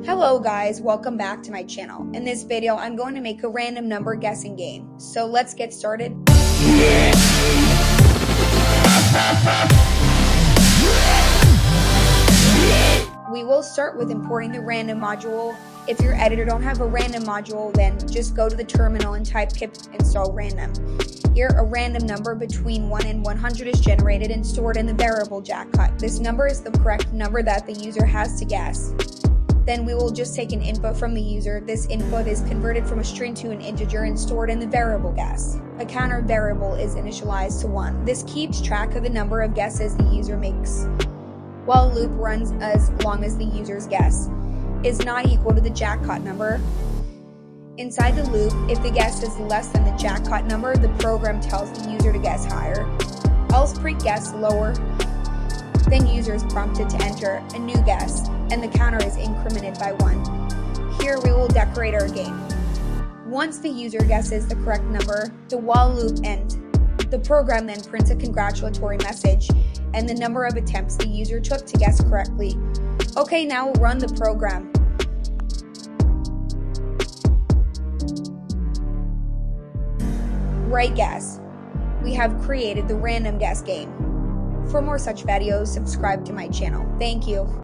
Hello guys, welcome back to my channel. In this video, I'm going to make a random number guessing game. So let's get started. We will start with importing the random module. If your editor don't have a random module, then just go to the terminal and type pip install random. Here, a random number between 1 and 100 is generated and stored in the variable jackpot. This number is the correct number that the user has to guess. Then we will just take an input from the user. This input is converted from a string to an integer and stored in the variable guess. A counter variable is initialized to 1. This keeps track of the number of guesses the user makes, while a loop runs as long as the user's guess is not equal to the jackpot number. Inside the loop, if the guess is less than the jackpot number, the program tells the user to guess higher. Else pre-guess lower. Then user is prompted to enter a new guess, and the counter is incremented by 1. Here we will decorate our game. Once the user guesses the correct number, the while loop ends. The program then prints a congratulatory message and the number of attempts the user took to guess correctly. Okay, now we'll run the program. Right guess. We have created the random guess game. For more such videos, subscribe to my channel. Thank you.